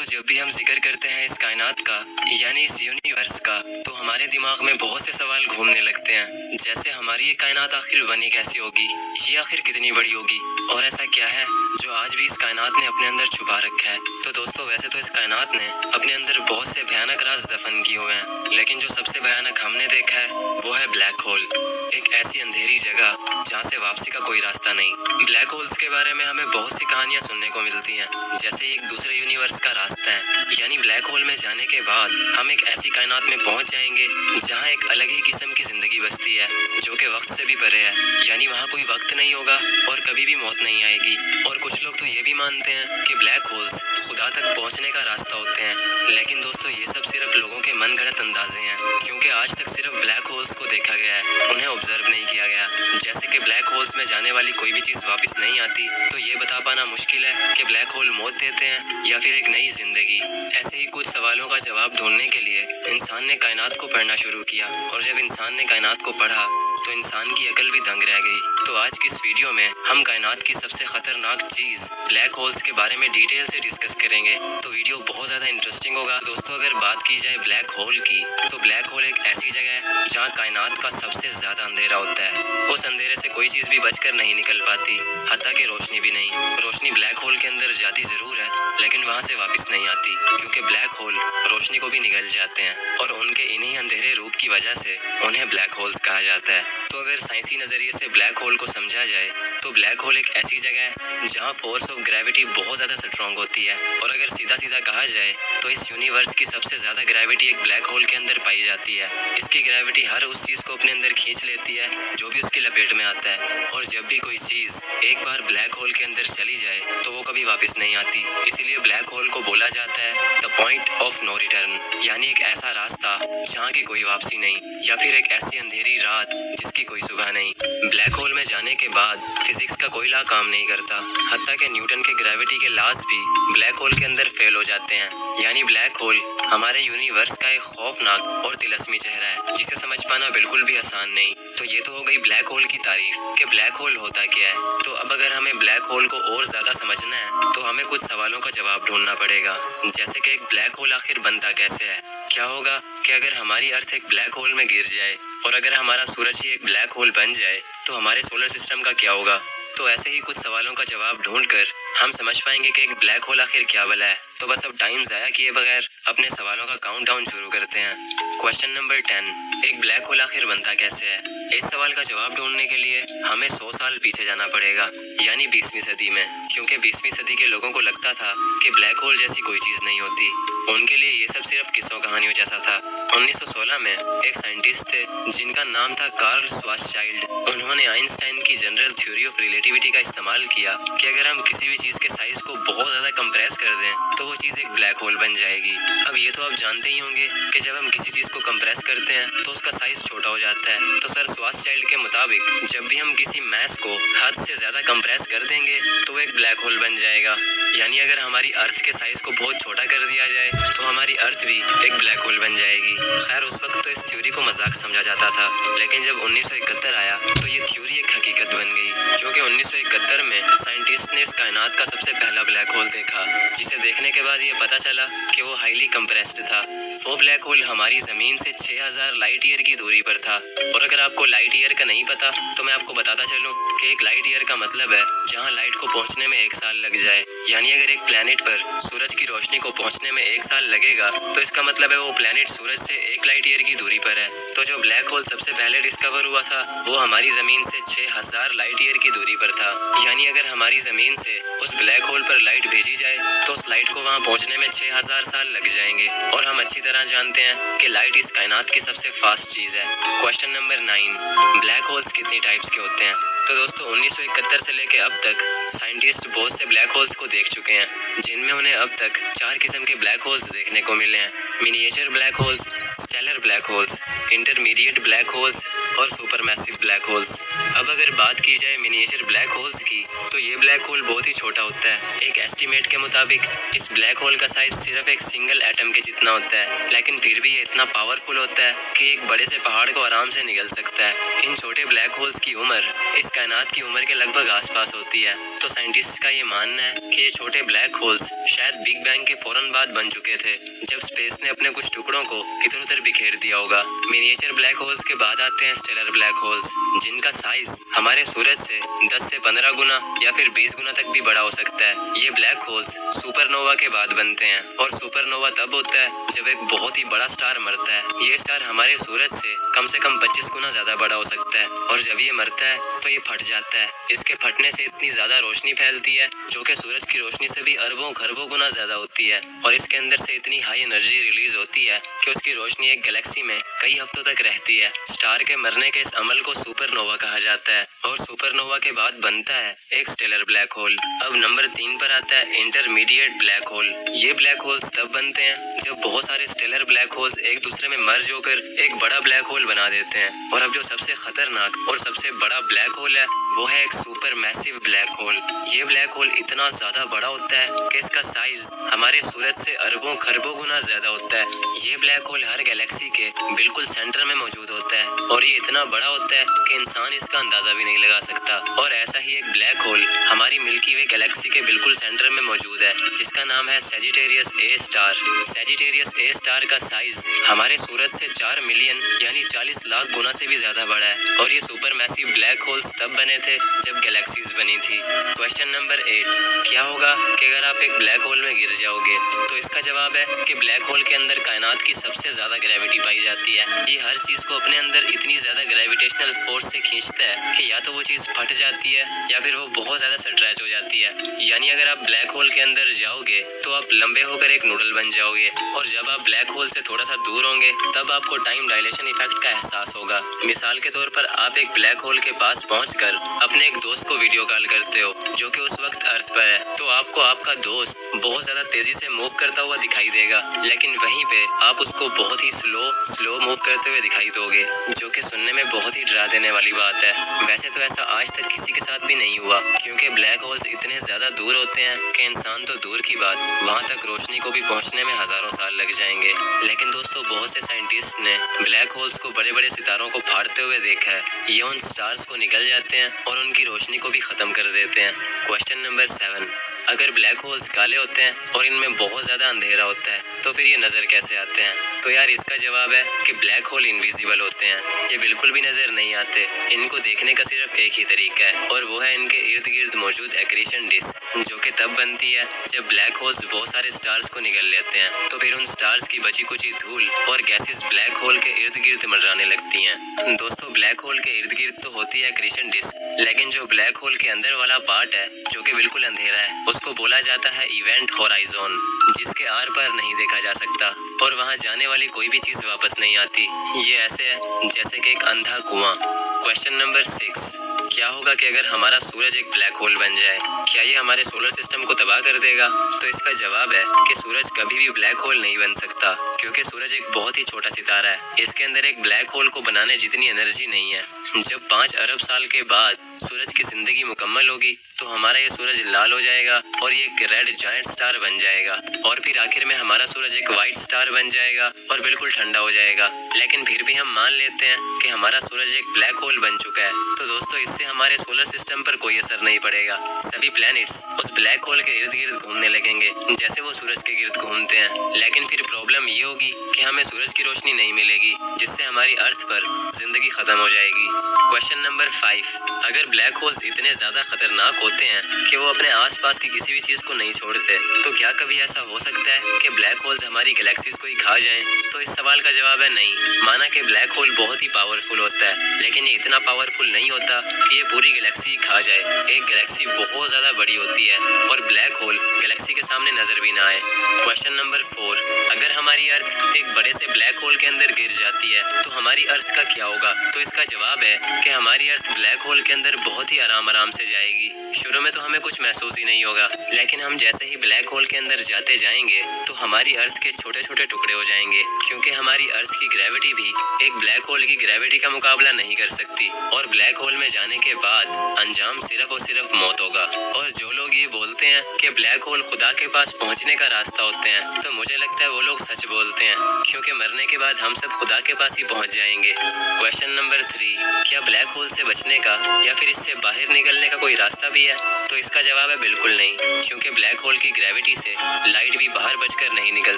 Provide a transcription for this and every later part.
दोस्तों, जब भी हम जिक्र करते हैं इस कायनात का यानी इस यूनिवर्स का, तो हमारे दिमाग में बहुत से सवाल घूमने लगते हैं। जैसे हमारी ये कायनात आखिर बनी कैसे होगी, ये आखिर कितनी बड़ी होगी, और ऐसा क्या है जो आज भी इस कायनात ने अपने अंदर छुपा रखा है। तो दोस्तों, वैसे तो इस कायनात ने अपने अंदर बहुत से भयानक राज दफन किए हुए हैं, लेकिन जो सबसे भयानक हमने देखा है वो है ब्लैक होल। एक ऐसी अंधेरी जगह जहाँ से वापसी का कोई रास्ता नहीं। ब्लैक होल्स के बारे में हमें बहुत सी कहानियां सुनने को मिलती हैं, जैसे एक दूसरे यूनिवर्स का रास्ता है, यानी ब्लैक होल में जाने के बाद हम एक ऐसी कायनात में पहुंच जाएंगे जहां एक अलग ही किस्म की जिंदगी बसती है, जो कि वक्त से भी परे है। यानी वहां कोई वक्त नहीं होगा और कभी भी मौत नहीं आएगी। और कुछ लोग तो ये भी मानते हैं कि ब्लैक होल्स खुदा तक पहुंचने का रास्ता होते हैं, लेकिन दोस्तों ये सब सिर्फ लोगों के मन गढ़ंत अंदाजे हैं, क्योंकि आज तक सिर्फ ब्लैक होल्स को देखा गया है, उन्हें ऑब्जर्व नहीं किया गया। जैसे कि ब्लैक होल्स में जाने वाली कोई भी चीज वापस नहीं आती, तो ये बता पाना मुश्किल है कि ब्लैक होल मौत देते हैं या फिर एक नई जिंदगी। ऐसे ही कुछ सवालों का जवाब ढूंढने के लिए इंसान ने कायनात को पढ़ना शुरू किया, और जब इंसान ने कायनात को पढ़ा तो इंसान की अकल भी दंग रह गई। तो आज की इस वीडियो में हम कायनात की सबसे खतरनाक चीज ब्लैक होल्स के बारे में डिटेल से डिस्कस करेंगे। तो वीडियो बहुत ज्यादा इंटरेस्टिंग होगा। दोस्तों, अगर बात की जाए ब्लैक होल की, तो ब्लैक होल एक ऐसी जगह है जहाँ कायनात का सबसे ज्यादा अंधेरा होता है। उस अंधेरे से कोई चीज भी बचकर नहीं निकल पाती, हत्ता कि रोशनी भी नहीं। रोशनी ब्लैक होल के अंदर जाती जरूर है, लेकिन वहाँ से वापस नहीं आती, क्योंकि ब्लैक होल रोशनी को भी निगल जाते हैं, और उनके इन्हीं अंधेरे रूप की वजह से उन्हें ब्लैक होल्स कहा जाता है। तो अगर साइंसी नजरिए से ब्लैक होल को समझा जाए, तो ब्लैक होल एक ऐसी जगह है जहाँ फोर्स ऑफ ग्रेविटी बहुत ज्यादा स्ट्रॉन्ग होती है, और अगर सीधा सीधा कहा जाए तो इस यूनिवर्स की सबसे ज्यादा ग्रेविटी एक ब्लैक होल के अंदर पाई जाती है। इसकी ग्रेविटी हर उस चीज को अपने अंदर खींच लेती है जो भी उसकी लपेट में आता है, और जब भी कोई चीज एक बार ब्लैक होल के अंदर चली जाए तो वो कभी वापस नहीं आती। इसीलिए ब्लैक होल को बोला जाता है the point of no return, यानी एक ऐसा रास्ता जहाँ की कोई वापसी नहीं, या फिर एक ऐसी अंधेरी रात जिसकी कोई सुबह नहीं। ब्लैक होल में जाने के बाद फिजिक्स का कोई ला काम नहीं करता, हत्ता कि न्यूटन के ग्रेविटी के लॉज भी ब्लैक होल के अंदर फेल हो जाते हैं। यानी ब्लैक होल हमारे यूनिवर्स का एक खौफनाक और तिलस्मी चेहरा है, जिसे समझ पाना बिल्कुल भी आसान नहीं। तो ये तो हो गई ब्लैक होल की तारीफ कि ब्लैक होल होता क्या है। तो अब अगर हमें ब्लैक होल को और ज्यादा समझना है, तो हमें कुछ सवालों का जवाब ढूंढना पड़ेगा, जैसे कि एक ब्लैक होल आखिर बनता कैसे है। क्या होगा कि अगर हमारी अर्थ एक ब्लैक होल में गिर जाए, और अगर हमारा सूरज ही एक ब्लैक होल बन जाए, तो हमारे सोलर सिस्टम का क्या होगा। तो ऐसे ही कुछ सवालों का जवाब ढूंढकर हम समझ पाएंगे कि एक ब्लैक होल आखिर क्या भला है। तो बस अब टाइम जाया किए बगैर अपने सवालों का काउंटडाउन शुरू करते हैं। क्वेश्चन नंबर 10, एक ब्लैक होल आखिर बनता कैसे है। इस सवाल का जवाब ढूंढने के लिए हमें 100 साल पीछे जाना पड़ेगा, यानी 20वीं सदी में, क्योंकि 20वीं सदी के लोगों को लगता था कि ब्लैक होल जैसी कोई चीज नहीं होती। उनके लिए ये सब सिर्फ किस्सों कहानियों जैसा था। 1916 में एक साइंटिस्ट थे जिनका नाम था कार्ल श्वार्ज़शाइल्ड। उन्होंने आइंस्टाइन की जनरल थ्योरी ऑफ रिलेटिविटी का इस्तेमाल किया कि अगर हम किसी भी चीज के साइज को बहुत ज्यादा कंप्रेस कर दें तो वो चीज एक ब्लैक होल बन जाएगी। अब ये तो आप जानते ही होंगे कि जब हम किसी चीज को कंप्रेस करते हैं तो उसका साइज छोटा हो जाता है। तो सर श्वार्ज़शाइल्ड के मुताबिक जब भी हम किसी मैस को हद से ज्यादा कंप्रेस कर देंगे तो वो एक ब्लैक होल बन जाएगा। यानी अगर हमारी अर्थ के साइज को बहुत छोटा कर दिया जाए तो हमारी अर्थ भी एक ब्लैक होल बन जाएगी। खैर, उस वक्त तो इस थ्योरी को मजाक समझा जाता था, लेकिन जब 1971 आया तो ये थ्योरी एक हकीकत बन गई, क्योंकि 1971 में साइंटिस्ट ने इस कायनात का सबसे पहला ब्लैक होल देखा, जिसे देखने के बाद ये पता चला कि वो हाईली कंप्रेस्ड था। वो ब्लैक होल हमारी जमीन से 6000 लाइट ईयर की दूरी पर था। और अगर आपको लाइट ईयर का नहीं पता तो मैं आपको बताता चलूं कि एक लाइट ईयर का मतलब है जहां लाइट को पहुंचने में 1 साल लग जाए। यानी अगर एक प्लेनेट पर सूरज की रोशनी को पहुंचने में 1 साल लगेगा तो इसका मतलब है वो प्लेनेट सूरज से 1 लाइट ईयर की दूरी पर है। तो जो ब्लैक होल सबसे पहले डिस्कवर हुआ था वो हमारी जमीन से 6000 लाइट ईयर की दूरी पर था। यानी अगर हमारी जमीन से उस ब्लैक होल पर लाइट भेजी जाए तो उस लाइट को वहां पहुंचने में 6000 साल लग जाएंगे। और हम अच्छी तरह जानते हैं कि लाइट इस कायनात की सबसे फास्ट चीज है। क्वेश्चन नंबर 9, ब्लैक होल्स कितनी टाइप्स के होते हैं। तो दोस्तों, 1971 से लेकर अब तक साइंटिस्ट बहुत से ब्लैक होल्स को देख चुके हैं, जिनमें उन्हें अब तक 4 किस्म के ब्लैक होल्स देखने को मिले हैं। Miniature black holes, stellar black holes, intermediate black holes और सुपर मैसिव ब्लैक होल्स। अब अगर बात की जाए मिनिएचर ब्लैक होल्स की, तो ये ब्लैक होल बहुत ही छोटा होता है। एक एस्टीमेट के मुताबिक इस ब्लैक होल का साइज सिर्फ एक सिंगल एटम के जितना होता है, लेकिन फिर भी ये इतना पावरफुल होता है कि एक बड़े से पहाड़ को आराम से निगल सकता है। इन छोटे ब्लैक होल्स की उम्र इस कायनात की उम्र के लगभग आसपास होती है। तो साइंटिस्ट का ये मानना है कि ये छोटे ब्लैक होल्स शायद बिग बैंग के फौरन बाद बन चुके थे, जब स्पेस ने अपने कुछ टुकड़ों को इधर उधर बिखेर दिया होगा। मिनिएचर ब्लैक होल्स के बाद आते हैं स्टेलर ब्लैक होल्स, जिनका साइज हमारे सूरज से 10 से 15 गुना या फिर 20 गुना तक भी बड़ा हो सकता है। ये ब्लैक होल्स सुपरनोवा के बाद बनते हैं, और सुपरनोवा तब होता है जब एक बहुत ही बड़ा स्टार मरता है। ये स्टार हमारे सूरज से कम 25 गुना ज्यादा बड़ा हो सकता है, और जब ये मरता है तो ये फट जाता है। इसके फटने से इतनी ज्यादा रोशनी फैलती है जो कि सूरज की रोशनी से भी अरबों खरबों गुना ज्यादा होती है, और इसके अंदर से इतनी हाई एनर्जी रिलीज होती है कि उसकी रोशनी एक गैलेक्सी में कई हफ्तों तक रहती है। स्टार के मरने के इस अमल को सुपरनोवा कहा जाता है, और सुपरनोवा के बाद बनता है एक स्टेलर ब्लैक होल। अब नंबर 3 पर आता है इंटरमीडिएट ब्लैक होल। ये ब्लैक होल्स तब बनते हैं जब बहुत सारे स्टेलर ब्लैक होल्स एक दूसरे में मर्ज होकर एक बड़ा ब्लैक होल बना देते हैं। और अब जो सबसे खतरनाक और सबसे बड़ा ब्लैक होल है वो है एक सुपर मैसिव ब्लैक होल। ये ब्लैक होल इतना ज्यादा बड़ा होता है कि इसका साइज हमारे सूरज से अरबों खरबों गुना ज्यादा होता है। ये ब्लैक होल हर गैलेक्सी के बिल्कुल सेंटर में मौजूद होता है, और ये इतना बड़ा होता है कि इंसान इसका अंदाजा भी नहीं लगा सकता। और ऐसा ही एक ब्लैक होल हमारी मिल्की वे गैलेक्सी के बिल्कुल सेंटर में मौजूद है, जिसका नाम है Sagittarius A star. Sagittarius A star का साइज हमारे सूरज से 4 मिलियन यानी 40 लाख गुना से भी ज्यादा बड़ा है, और ये सुपर मैसिव ब्लैक होल्स तब बने थे जब गैलेक्सीज बनी थी। क्वेश्चन नंबर 8, क्या होगा कि अगर आप एक ब्लैक होल में गिर जाओगे? तो इसका जवाब है कि ब्लैक होल के अंदर कायनात की सबसे ज्यादा ग्रेविटी पाई जाती है। ये हर चीज को अपने अंदर इतनी ज्यादा ग्रेविटेशनल फोर्स से खींचता है कि या तो वो चीज फट जाती है या फिर वो बहुत ज्यादा स्ट्रेच हो जाती है। यानी अगर आप ब्लैक होल के अंदर जाओगे तो आप लंबे होकर एक नूडल बन जाओगे, और जब आप ब्लैक होल से थोड़ा सा दूर होंगे तब आपको टाइम डायलेशन इफेक्ट का एहसास होगा। मिसाल के तौर पर आप एक ब्लैक होल के पास पहुंचकर अपने एक दोस्त को वीडियो कॉल करते हो जो कि उस वक्त अर्थ पर है, तो आपको आपका दोस्त बहुत ज्यादा तेजी से मूव करता हुआ दिखाई देगा, लेकिन वहीं पे आप उसको बहुत ही स्लो मूव करते हुए दिखाई दोगे, जो कि सुनने में बहुत ही डरा देने वाली बात है। वैसे तो ऐसा आज तक किसी के साथ भी नहीं हुआ, क्योंकि ब्लैक होल्स इतने ज्यादा दूर होते हैं कि इंसान तो दूर की बात, वहां तक रोशनी को भी पहुंचने में हजारों साल लग जाएंगे। लेकिन दोस्तों, बहुत से साइंटिस्ट ने ब्लैक होल्स को बड़े बड़े सितारों को फाड़ते हुए देखा है। ये उन स्टार्स को निकल जाते हैं और उनकी रोशनी को भी खत्म कर देते हैं। क्वेश्चन नंबर 7, अगर ब्लैक होल्स काले होते हैं और इनमें बहुत ज्यादा अंधेरा होता है तो फिर ये नजर कैसे आते हैं? तो यार इसका जवाब है कि ब्लैक होल इनविजिबल होते हैं। ये बिल्कुल भी नजर नहीं आते। इनको देखने का सिर्फ एक ही तरीका है, और वो है इनके इर्द गिर्द मौजूद एक्रीशन डिस्क, जो कि तब बनती है जब ब्लैक होल्स बहुत सारे स्टार्स को निगल लेते हैं, तो फिर उन स्टार्स की बची कुची धूल और गैसेस ब्लैक होल के इर्द गिर्द मंडराने लगती हैं। दोस्तों, ब्लैक होल के इर्द गिर्द तो होती है एक्रीशन डिस्क, लेकिन जो ब्लैक होल के अंदर वाला पार्ट है जो कि बिल्कुल अंधेरा है, उसको बोला जाता है इवेंट होराइजन, जिसके आर पार नहीं देखा जा सकता, और वहां जाने वाली कोई भी चीज वापस नहीं आती। ये ऐसे है जैसे कि एक अंधा कुआं। क्वेश्चन नंबर 6, क्या होगा कि अगर हमारा सूरज एक ब्लैक होल बन जाए? क्या ये हमारे सोलर सिस्टम को तबाह कर देगा? तो इसका जवाब है कि सूरज कभी भी ब्लैक होल नहीं बन सकता, क्योंकि सूरज एक बहुत ही छोटा सितारा है। इसके अंदर एक ब्लैक होल को बनाने जितनी एनर्जी नहीं है। जब 5 अरब साल के बाद सूरज की जिंदगी मुकम्मल होगी तो हमारा ये सूरज लाल हो जाएगा और ये एक रेड जायंट स्टार बन जाएगा, और फिर आखिर में हमारा सूरज एक व्हाइट स्टार बन जाएगा और बिल्कुल ठंडा हो जाएगा। लेकिन फिर भी हम मान लेते हैं कि हमारा सूरज एक ब्लैक होल बन चुका है, तो दोस्तों इससे हमारे सोलर सिस्टम पर कोई असर नहीं पड़ेगा। सभी प्लैनेट्स उस ब्लैक होल के इर्द गिर्द घूमने लगेंगे जैसे वो सूरज के गिर्द घूमते हैं। लेकिन फिर प्रॉब्लम ये होगी कि हमें सूरज की रोशनी नहीं मिलेगी, जिससे हमारी अर्थ पर जिंदगी खत्म हो जाएगी। क्वेश्चन नंबर 5, अगर ब्लैक होल्स इतने ज्यादा खतरनाक होते हैं कि वो अपने आसपास की किसी भी चीज को नहीं छोड़ते, तो क्या कभी ऐसा हो सकता है कि ब्लैक होल्स हमारी गैलेक्सीज को ही खा जाएं? तो इस सवाल का जवाब है नहीं। माना कि ब्लैक होल बहुत ही पावरफुल होता है, लेकिन ये इतना पावरफुल नहीं होता कि ये पूरी गैलेक्सी ही खा जाए। एक गैलेक्सी बहुत ज्यादा बड़ी होती है और ब्लैक होल गैलेक्सी के सामने नजर भी ना आए। क्वेश्चन नंबर 4, अगर हमारी अर्थ एक बड़े से ब्लैक होल के अंदर गिर जाती है तो हमारी अर्थ का क्या होगा? तो इसका जवाब है कि हमारी अर्थ ब्लैक होल के अंदर बहुत ही आराम से जाएगी। शुरू में तो हमें कुछ महसूस ही नहीं होगा, लेकिन हम जैसे ही ब्लैक होल के अंदर जाते जाएंगे तो हमारी अर्थ के छोटे छोटे टुकड़े हो जाएंगे, क्योंकि हमारी अर्थ की ग्रेविटी भी एक ब्लैक होल की ग्रेविटी का मुकाबला नहीं कर सकती। और ब्लैक होल में जाने के बाद अंजाम सिर्फ और सिर्फ मौत होगा। और जो लोग ये बोलते हैं कि ब्लैक होल खुदा के पास पहुंचने का रास्ता होते हैं, तो मुझे लगता है वो लोग सच बोलते हैं, क्योंकि मरने के बाद हम सब खुदा के पास ही पहुंच जाएंगे। क्वेश्चन नंबर 3, क्या ब्लैक होल से बचने का या फिर इससे बाहर निकलने का कोई रास्ता भी है? तो इसका जवाब है बिल्कुल नहीं, क्योंकि ब्लैक होल की ग्रेविटी से लाइट भी बाहर बचकर नहीं निकल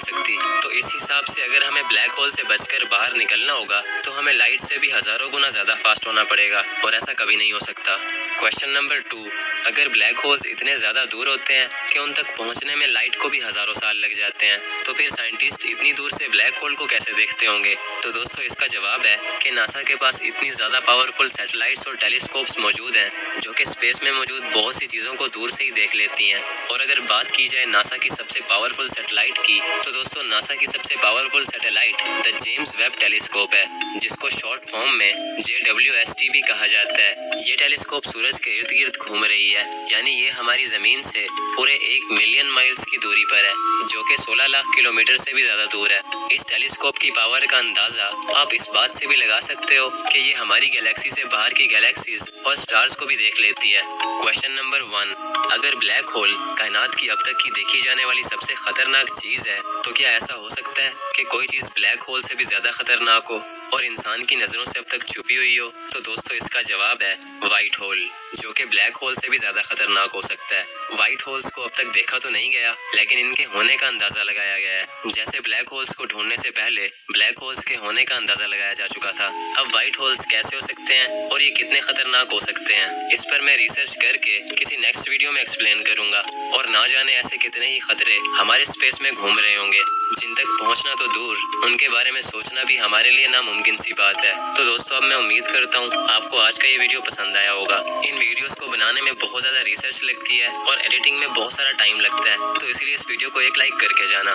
सकती। तो इस हिसाब से अगर हमें ब्लैक होल से बचकर बाहर निकलना होगा तो हमें लाइट से भी हजारों गुना ज्यादा फास्ट होना पड़ेगा, और ऐसा कभी नहीं हो सकता। क्वेश्चन नंबर 2, अगर ब्लैक होल्स इतने ज्यादा दूर होते हैं कि उन तक पहुंचने में लाइट को भी हजारों साल लग जाते हैं, तो फिर साइंटिस्ट इतनी दूर से ब्लैक होल को कैसे देखते होंगे? तो दोस्तों इसका जवाब है कि नासा के पास इतनी ज्यादा पावरफुल सैटेलाइट्स और टेलीस्कोप्स मौजूद हैं जो कि स्पेस में मौजूद बहुत सी चीजों को दूर से ही देख लेती हैं। और अगर बात की जाए नासा की सबसे पावरफुल सैटेलाइट की, तो दोस्तों नासा की सबसे powerful satellite the James Webb telescope है, जिसको शॉर्ट फॉर्म में JWST भी कहा जाता है। ये टेलीस्कोप सूरज के इर्द गिर्द घूम रही है, यानी ये हमारी जमीन से पूरे 1 मिलियन माइल्स की दूरी पर है, जो कि 16 लाख किलोमीटर से भी ज्यादा दूर है। इस टेलीस्कोप की पावर का अंदाजा आप इस बात से भी लगा सकते हो कि ये हमारी गैलेक्सी से बाहर की गैलेक्सीज और स्टार्स को भी देख लेती है। क्वेश्चन नंबर 1, अगर ब्लैक होल कायनात की अब तक की देखी जाने वाली सबसे खतरनाक चीज है, तो क्या ऐसा हो सकता है कि कोई चीज ब्लैक होल से भी ज्यादा खतरनाक हो और इंसान की नजरों से अब तक छुपी हुई हो? तो दोस्तों इसका जवाब है व्हाइट होल, जो कि ब्लैक होल से भी ज्यादा खतरनाक हो सकता है। व्हाइट होल्स को अब तक देखा तो नहीं गया, लेकिन इनके होने का अंदाजा लगाया गया है, जैसे ब्लैक होल्स को ढूंढने से पहले ब्लैक होल्स के होने का अंदाजा लगाया जा चुका था। अब व्हाइट होल्स कैसे हो सकते हैं और ये कितने खतरनाक हो सकते हैं, इस पर मैं रिसर्च करके किसी नेक्स्ट वीडियो में एक्सप्लेन करूंगा। और ना जाने ऐसे कितने ही खतरे हमारे स्पेस में घूम रहे होंगे, जिन तक पहुंचना तो दूर, उनके बारे में सोचना भी हमारे लिए नामुमकिन सी बात है। तो दोस्तों अब मैं उम्मीद करता हूँ आपको आज का ये वीडियो पसंद आया होगा। इन वीडियोस को बनाने में बहुत ज्यादा रिसर्च लगती है और एडिटिंग में बहुत सारा टाइम लगता है, तो इसलिए इस वीडियो को एक लाइक करके जाना।